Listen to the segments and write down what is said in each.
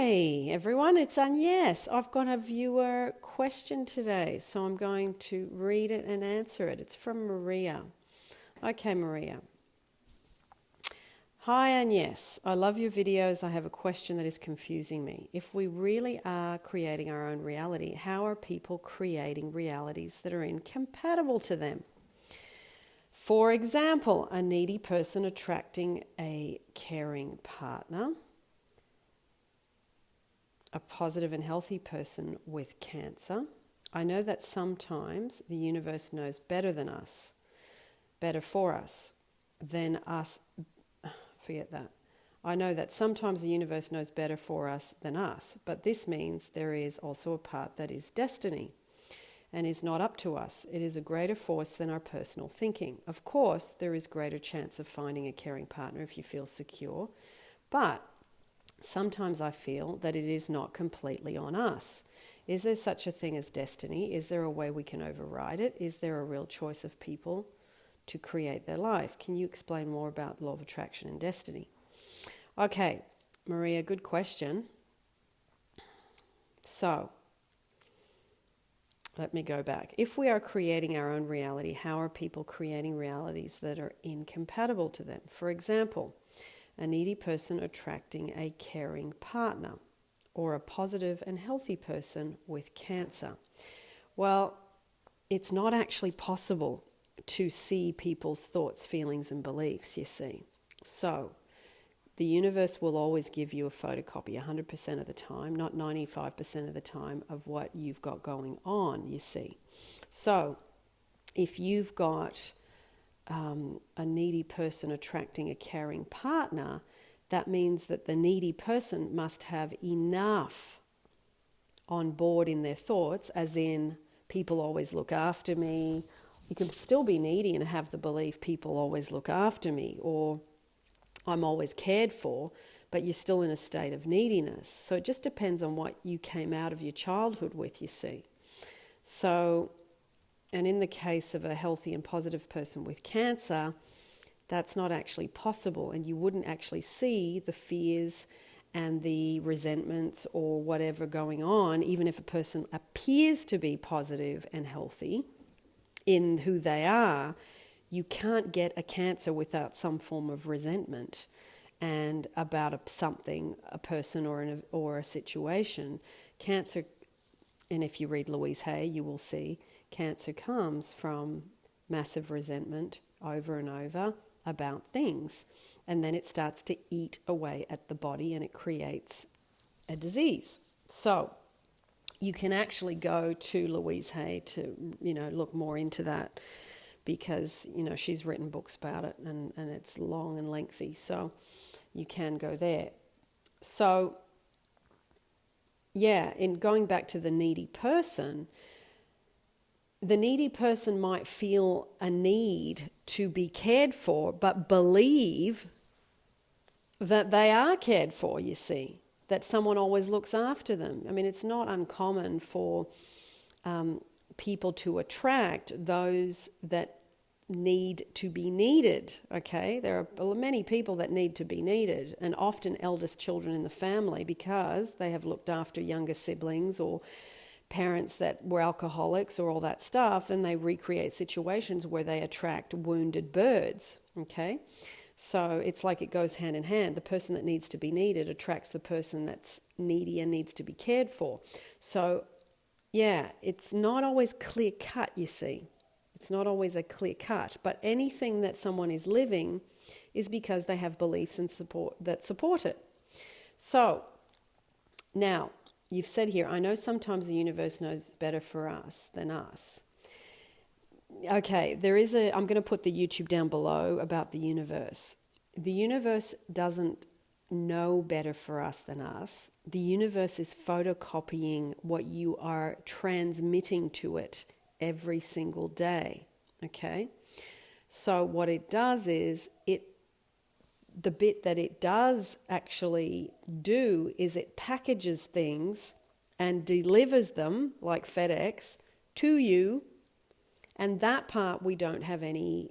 Hi everyone, it's Agnes. I've got a viewer question today, so I'm going to read it and answer it. It's from Maria. Okay, Maria. Hi Agnes, I love your videos. I have a question that is confusing me. If we really are creating our own reality, how are people creating realities that are incompatible to them? For example, a needy person attracting a caring partner, a positive and healthy person with cancer. I know that sometimes the universe knows better than us, better for us than us. Forget that. I know that sometimes the universe knows better for us than us, but this means there is also a part that is destiny and is not up to us. It is a greater force than our personal thinking. Of course, there is greater chance of finding a caring partner if you feel secure, but sometimes I feel that it is not completely on us. Is there such a thing as destiny? Is there a way we can override it? Is there a real choice of people to create their life? Can you explain more about law of attraction and destiny? Okay, Maria, good question. So, let me go back. If we are creating our own reality, how are people creating realities that are incompatible to them? For example, a needy person attracting a caring partner, or a positive and healthy person with cancer. Well, it's not actually possible to see people's thoughts, feelings, and beliefs, you see. So, the universe will always give you a photocopy 100% of the time, not 95% of the time, of what you've got going on, you see. So, if you've got a needy person attracting a caring partner, that means that the needy person must have enough on board in their thoughts, as in, people always look after me. You can still be needy and have the belief people always look after me, or I'm always cared for, but you're still in a state of neediness. So it just depends on what you came out of your childhood with, you see. So, and in the case of a healthy and positive person with cancer, that's not actually possible, and you wouldn't actually see the fears and the resentments or whatever going on, even if a person appears to be positive and healthy in who they are. You can't get a cancer without some form of resentment and about something, a person or a situation. Cancer, and if you read Louise Hay, you will see cancer comes from massive resentment over and over about things. And then it starts to eat away at the body and it creates a disease. So you can actually go to Louise Hay to, look more into that, because, she's written books about it and it's long and lengthy. So you can go there. So, yeah, in going back to the needy person might feel a need to be cared for, but believe that they are cared for, you see, that someone always looks after them. I mean, it's not uncommon for people to attract those that need to be needed, okay? There are many people that need to be needed, and often eldest children in the family, because they have looked after younger siblings or parents that were alcoholics or all that stuff. Then they recreate situations where they attract wounded birds, okay? So it's like it goes hand in hand. The person that needs to be needed attracts the person that's needy and needs to be cared for. So, yeah, it's not always clear cut, you see. It's not always a clear cut, but anything that someone is living is because they have beliefs and support it. So, now, you've said here, I know sometimes the universe knows better for us than us. Okay, I'm going to put the YouTube down below about the universe. The universe doesn't know better for us than us. The universe is photocopying what you are transmitting to it every single day, okay? So what it does is, the bit that it does actually do is it packages things and delivers them, like FedEx, to you, and that part we don't have any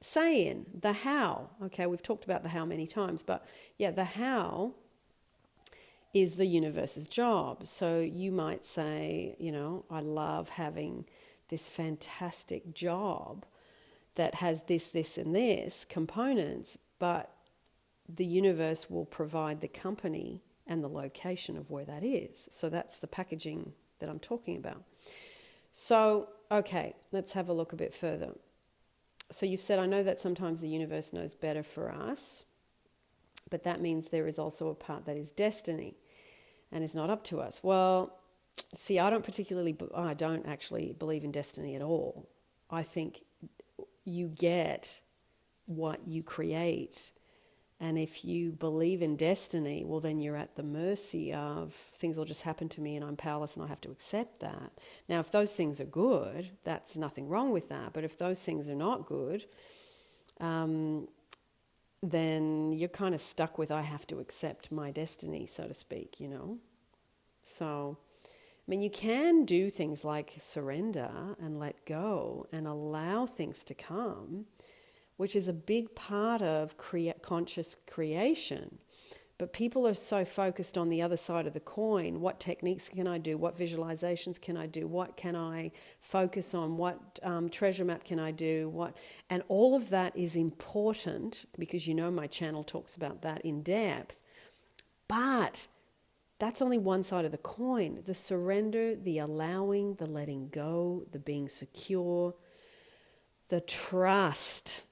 say in. The how, okay, we've talked about the how many times, but yeah, the how is the universe's job. So you might say, I love having this fantastic job that has this, and this components, but the universe will provide the company and the location of where that is. So that's the packaging that I'm talking about. So, okay, let's have a look a bit further. So you've said, I know that sometimes the universe knows better for us, but that means there is also a part that is destiny and is not up to us. Well, see, I don't actually believe in destiny at all. I think you get what you create. And if you believe in destiny, well, then you're at the mercy of things will just happen to me and I'm powerless and I have to accept that. Now, if those things are good, that's nothing wrong with that. But if those things are not good, then you're kind of stuck with, I have to accept my destiny, so to speak, So, you can do things like surrender and let go and allow things to come, which is a big part of conscious creation. But people are so focused on the other side of the coin. What techniques can I do? What visualizations can I do? What can I focus on? What treasure map can I do? And all of that is important because my channel talks about that in depth. But that's only one side of the coin. The surrender, the allowing, the letting go, the being secure, the trust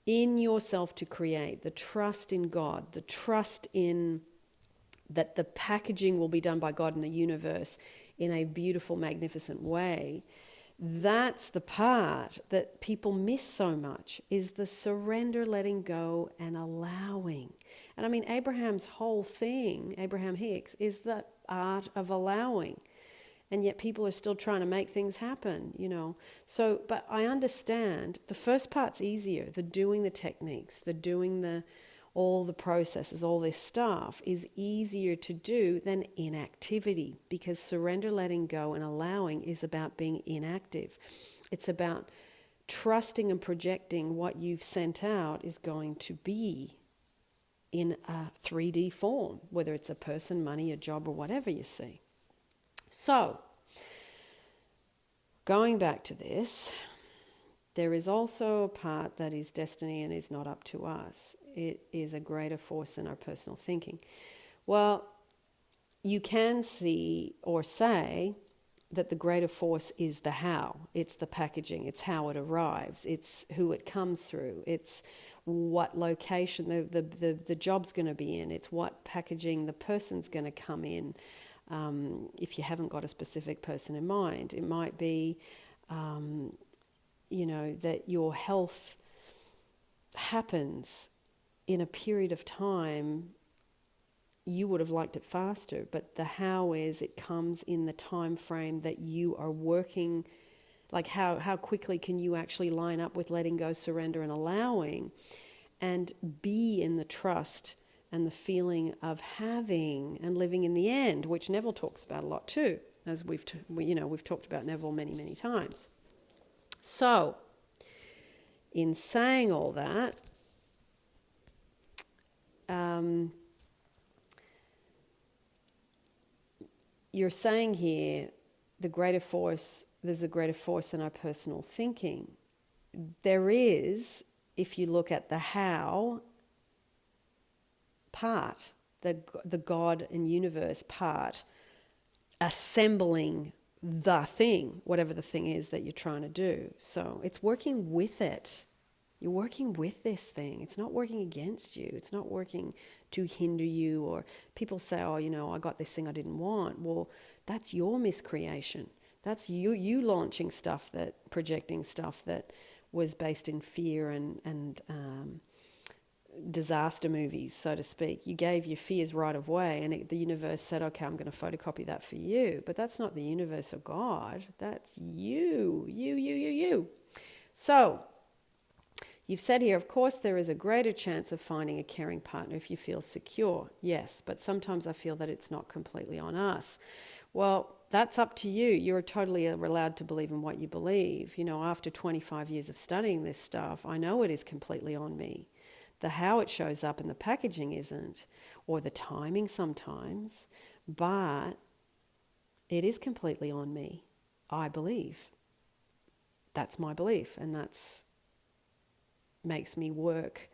in yourself to create, the trust in God, the trust in that the packaging will be done by God in the universe in a beautiful, magnificent way. That's the part that people miss so much, is the surrender, letting go, and allowing. And Abraham's whole thing, Abraham Hicks, is the art of allowing. And yet people are still trying to make things happen, So, but I understand the first part's easier. The doing the techniques, the doing all the processes, all this stuff is easier to do than inactivity, because surrender, letting go, and allowing is about being inactive. It's about trusting and projecting what you've sent out is going to be in a 3D form, whether it's a person, money, a job, or whatever you see. So, going back to this, there is also a part that is destiny and is not up to us. It is a greater force than our personal thinking. Well, you can see or say that the greater force is the how. It's the packaging. It's how it arrives. It's who it comes through. It's what location the job's going to be in. It's what packaging the person's going to come in. If you haven't got a specific person in mind, it might be, that your health happens in a period of time. You would have liked it faster, but the how is it comes in the time frame that you are working. Like how quickly can you actually line up with letting go, surrender, and allowing, and be in the trust and the feeling of having and living in the end, which Neville talks about a lot too, as we've talked about Neville many, many times. So, in saying all that, you're saying here, there's a greater force than our personal thinking. There is, if you look at the how part, the God and universe part, assembling the thing, whatever the thing is that you're trying to do. So it's working with it. You're working with this thing. It's not working against you. It's not working to hinder you. Or people say, I got this thing I didn't want. Well, that's your miscreation. That's you launching stuff, projecting stuff that was based in fear and disaster movies, so to speak. You gave your fears right of way, and the universe said, okay, I'm going to photocopy that for you. But that's not the universe or God. That's you. So, you've said here, of course, there is a greater chance of finding a caring partner if you feel secure. Yes, but sometimes I feel that it's not completely on us. Well, that's up to you. You're totally allowed to believe in what you believe. After 25 years of studying this stuff, I know it is completely on me. The how it shows up in the packaging isn't, or the timing sometimes, But it is completely on me. I believe. That's my belief, and that's makes me work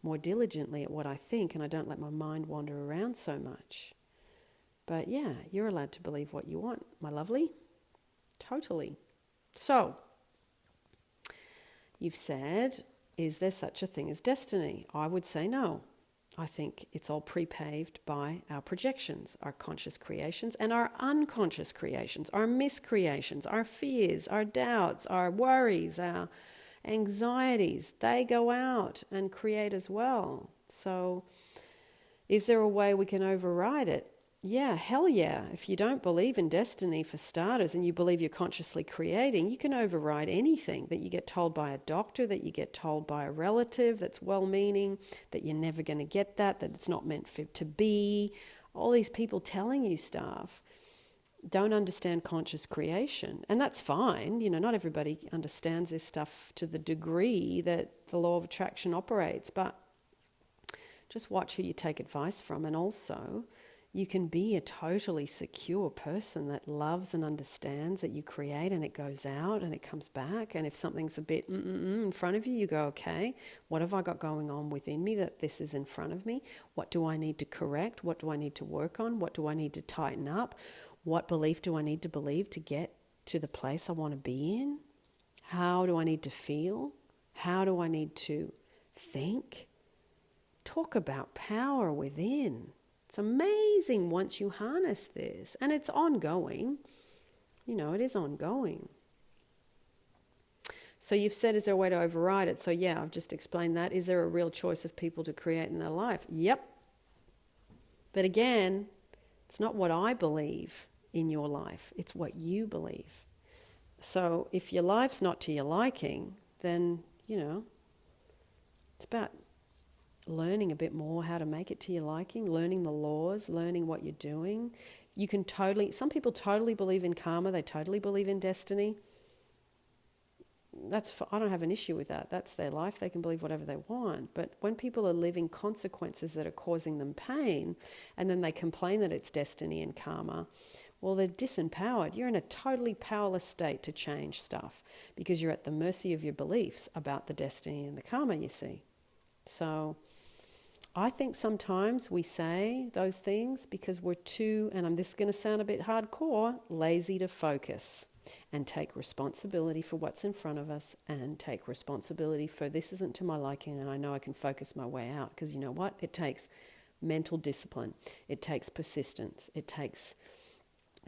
more diligently at what I think, and I don't let my mind wander around so much. But yeah, you're allowed to believe what you want, my lovely. Totally. So, you've said, is there such a thing as destiny? I would say no. I think it's all pre-paved by our projections, our conscious creations and our unconscious creations, our miscreations, our fears, our doubts, our worries, our anxieties. They go out and create as well. So is there a way we can override it? Yeah, hell yeah. If you don't believe in destiny for starters and you believe you're consciously creating, you can override anything that you get told by a doctor, that you get told by a relative that's well-meaning, that you're never going to get that it's not meant to be. All these people telling you stuff don't understand conscious creation. And that's fine. You know, not everybody understands this stuff to the degree that the law of attraction operates, but just watch who you take advice from. And also, you can be a totally secure person that loves and understands that you create and it goes out and it comes back. And if something's a bit in front of you, you go, okay, what have I got going on within me that this is in front of me? What do I need to correct? What do I need to work on? What do I need to tighten up? What belief do I need to believe to get to the place I want to be in? How do I need to feel? How do I need to think? Talk about power within. It's amazing once you harness this, and it's ongoing. You know, it is ongoing. So you've said, is there a way to override it? So yeah, I've just explained that. Is there a real choice of people to create in their life? Yep. But again, it's not what I believe in your life. It's what you believe. So if your life's not to your liking, then, you know, it's about learning a bit more how to make it to your liking, learning the laws, learning what you're doing. You can some people totally believe in karma, they totally believe in destiny. I don't have an issue with that. That's their life. They can believe whatever they want. But when people are living consequences that are causing them pain, and then they complain that it's destiny and karma, well, they're disempowered. You're in a totally powerless state to change stuff because you're at the mercy of your beliefs about the destiny and the karma, you see. So I think sometimes we say those things because we're too, and this is going to sound a bit hardcore, lazy to focus and take responsibility for what's in front of us and take responsibility for this isn't to my liking and I know I can focus my way out. Because you know what? It takes mental discipline. It takes persistence. It takes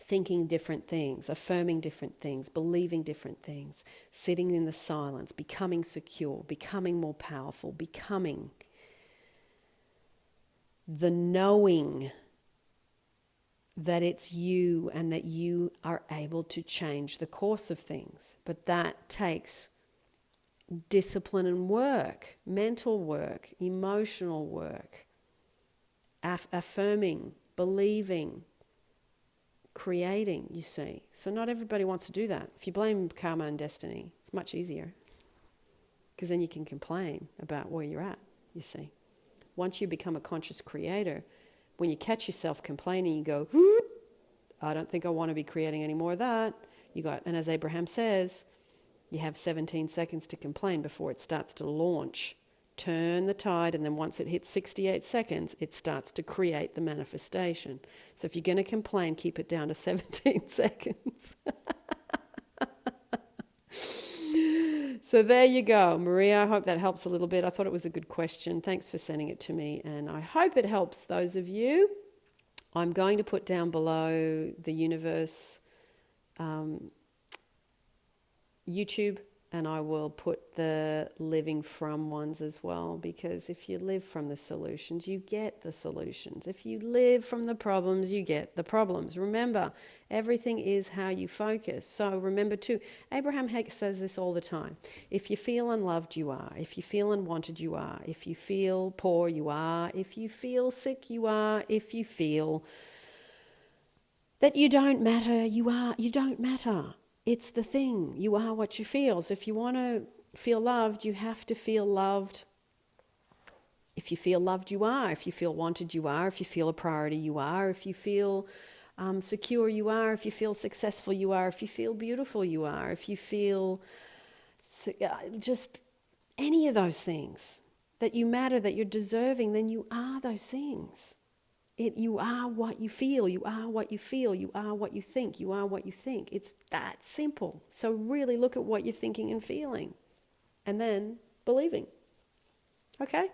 thinking different things, affirming different things, believing different things, sitting in the silence, becoming secure, becoming more powerful, becoming the knowing that it's you and that you are able to change the course of things. But that takes discipline and work, mental work, emotional work, affirming, believing, creating, you see. So not everybody wants to do that. If you blame karma and destiny, it's much easier because then you can complain about where you're at, you see. Once you become a conscious creator, when you catch yourself complaining, you go, I don't think I want to be creating any more of that. And as Abraham says, you have 17 seconds to complain before it starts to launch. Turn the tide, and then once it hits 68 seconds, it starts to create the manifestation. So if you're going to complain, keep it down to 17 seconds. So there you go. Maria, I hope that helps a little bit. I thought it was a good question. Thanks for sending it to me, and I hope it helps those of you. I'm going to put down below the Universe YouTube, and I will put the living from ones as well, because if you live from the solutions, you get the solutions. If you live from the problems, you get the problems. Remember, everything is how you focus. So remember too, Abraham Hicks says this all the time. If you feel unloved, you are. If you feel unwanted, you are. If you feel poor, you are. If you feel sick, you are. If you feel that you don't matter, you are. You don't matter. It's the thing. You are what you feel. So if you want to feel loved, you have to feel loved If you feel loved, you are. If you feel wanted, you are. If you feel a priority, you are. If you feel secure, you are. If you feel successful, you are. If you feel beautiful, you are. If you feel just any of those things, that you matter, that you're deserving, then you are those things. You are what you feel, you are what you feel, you are what you think, you are what you think. It's that simple. So really look at what you're thinking and feeling, and then believing. Okay?